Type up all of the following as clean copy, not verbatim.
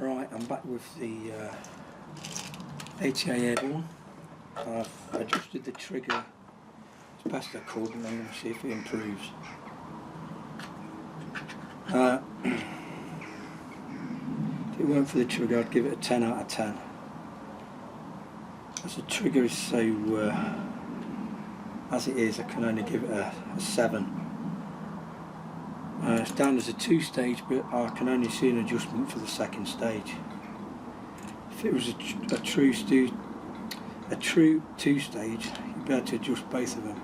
Right, I'm back with the ATA Airborne. I've adjusted the trigger as best I could and I'm going to see if it improves. If it weren't for the trigger, I'd give it a 10 out of 10. As the trigger is so, as it is, I can only give it a 7. It's down as a 2-stage, but I can only see an adjustment for the 2nd stage. If it was a true 2-stage, you'd be able to adjust both of them.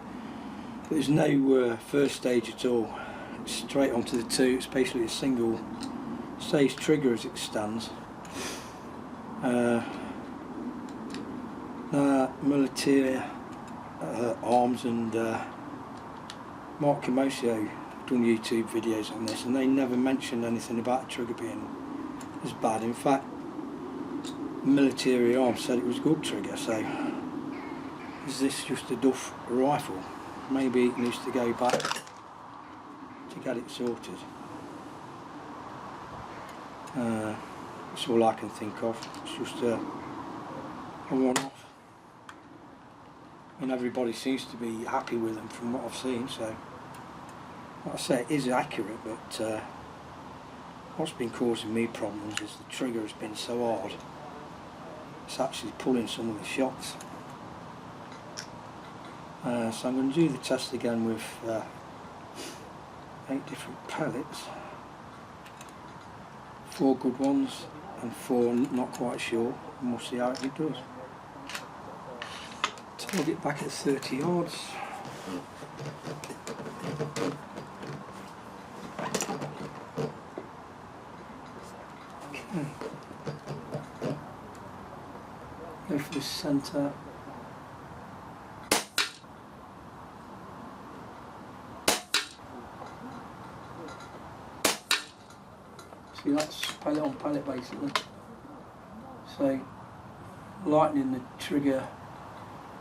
But there's no 1st stage at all. It's straight onto the 2. It's basically a single stage trigger as it stands. Military Arms and Mark Kimosio done YouTube videos on this, and they never mentioned anything about the trigger being as bad. In fact, Military Arms said it was a good trigger, so is this just a duff rifle? Maybe it needs to go back to get it sorted. That's all I can think of. It's just a one-off. And everybody seems to be happy with them from what I've seen, so like I say, it is accurate, but what's been causing me problems is the trigger has been so hard, it's actually pulling some of the shots. So I'm going to do the test again with 8 different pellets, 4 good ones and 4 not quite sure, and we'll see how it does. Target back at 30 yards. Okay. Go for the centre. See, that's pellet on pellet basically. So lightening the trigger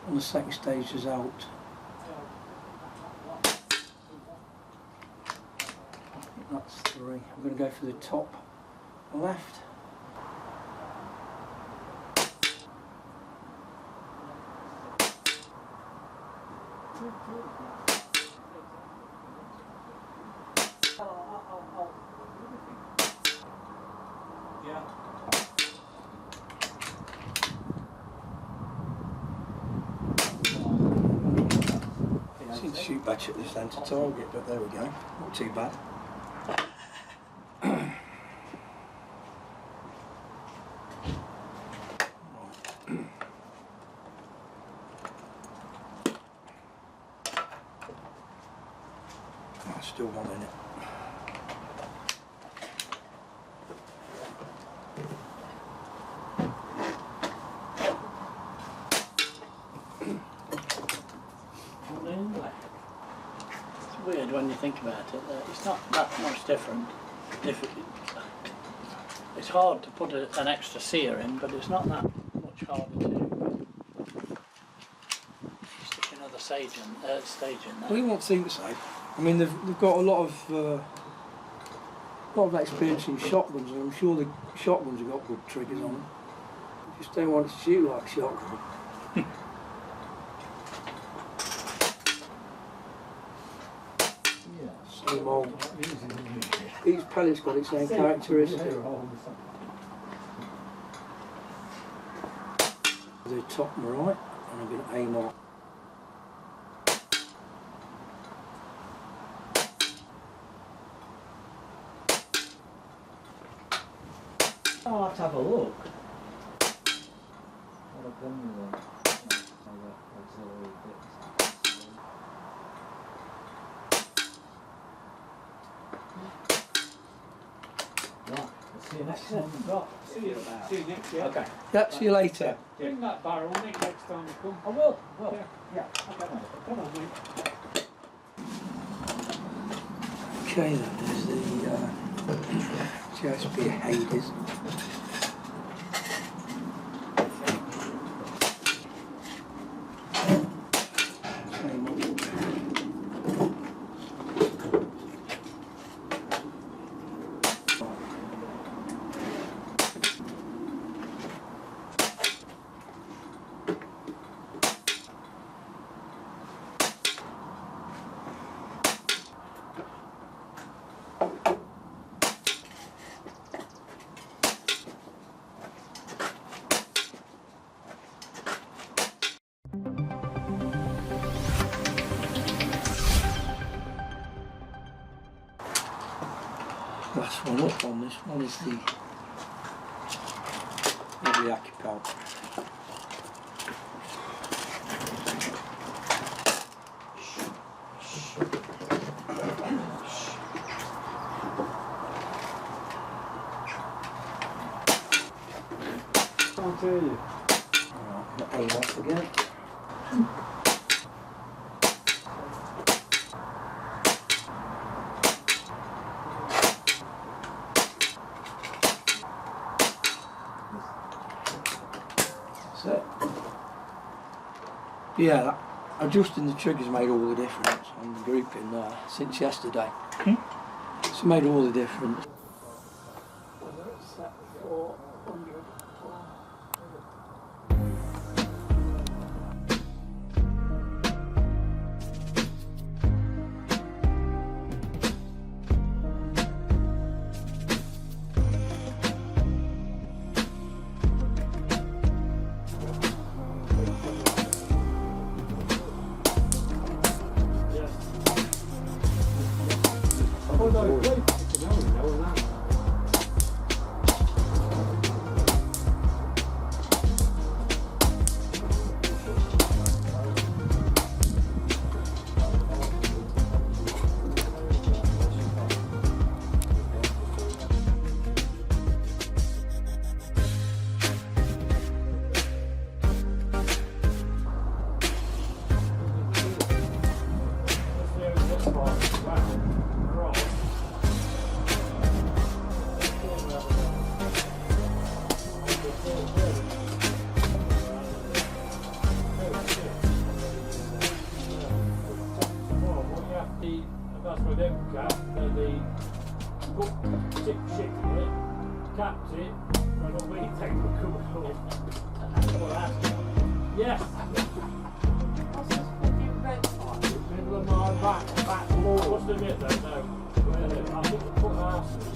on the 2nd stage is out. That's 3. I'm going to go for the top left. Yeah. I seem to shoot back at the centre target, but there we go. Not too bad. Still 1 minute. It's weird when you think about it. It's not that much different. It's hard to put an extra sear in, but it's not that much harder to stick another stage in there. Well, you won't think so. I mean, they've got a lot of experience in shotguns, and I'm sure the shotguns have got good triggers on them. You just don't want to shoot like a shotgun. Same old. Each pellet's got its own characteristic. The top and right, and I'm going to aim off. I'll have to have a look. What I've done with them, auxiliary bits. Right, let's see you next time. See you next year. Okay. Yep, see you later. Bring that barrel, Nick, next time you come. I will. Yeah. Okay. Come on, mate. Okay then, there's the GSP Hades. Same old. off on this one is the reactive pellet. Can't hear you. Alright, aim off again. So, yeah, adjusting the triggers made all the difference on the grouping there since yesterday. It's made all the difference. That's with them cap, and they put stick shit in it, capped it, and all the tank will come off. That's what I asked. Yes! What's this fucking red part? Middle of my back wall. What's the bit though? No. I think we put arses.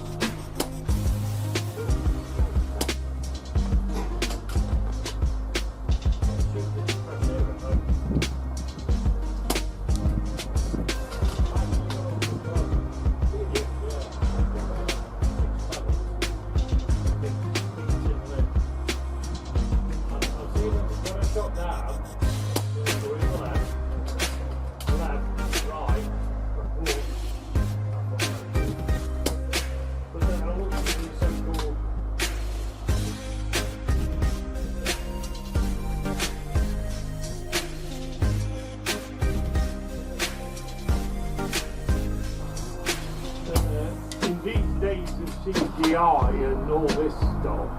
CGI and all this stuff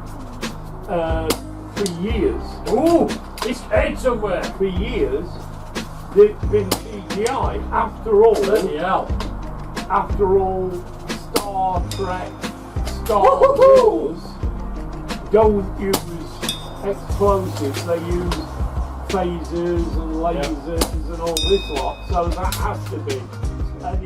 for years. Oh, it's head somewhere. For years, there's been CGI. After all, Star Trek, Star Wars don't use explosives. They use phasers and lasers and all this lot. So that has to be. And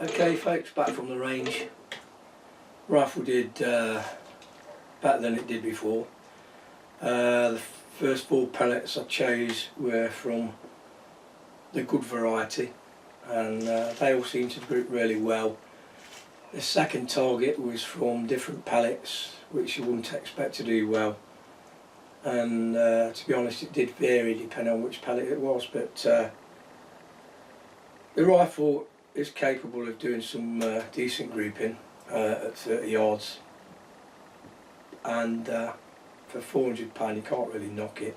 Okay folks, back from the range. Rifle did better than it did before. The first 4 pellets I chose were from the good variety, and they all seemed to group really well. The second target was from different pellets, which you wouldn't expect to do well, and to be honest it did vary depending on which pellet it was, but the rifle is capable of doing some decent grouping at 30 yards, and for £400 you can't really knock it.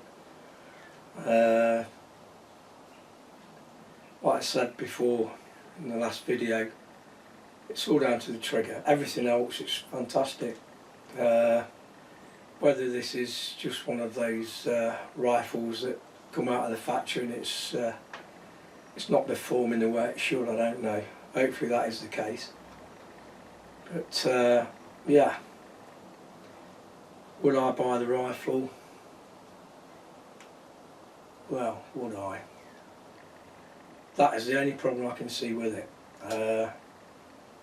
Like I said before in the last video, it's all down to the trigger. Everything else is fantastic. Whether this is just one of those rifles that come out of the factory and it's not performing the way it should, I don't know. Hopefully that is the case. But yeah, would I buy the rifle? Well, would I? That is the only problem I can see with it.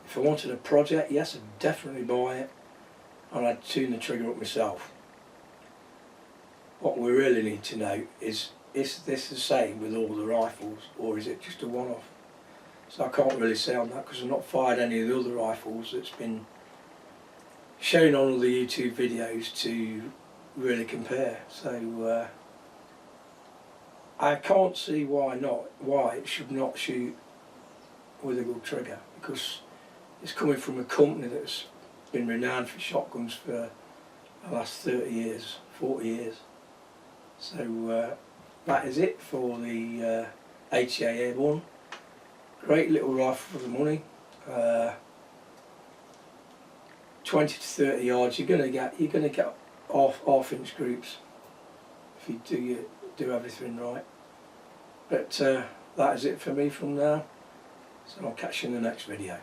If I wanted a project, yes, I'd definitely buy it, and I'd tune the trigger up myself. What we really need to know is this the same with all the rifles, or is it just a one-off? So I can't really say on that because I've not fired any of the other rifles that's been shown on all the YouTube videos to really compare. So I can't see why it should not shoot with a good trigger, because it's coming from a company that's been renowned for shotguns for the last 30 years, 40 years. So that is it for the ATA Airborne. Great little rifle for the money. 20 to 30 yards. You're gonna get half-inch groups if you do everything right. But that is it for me from now. So I'll catch you in the next video.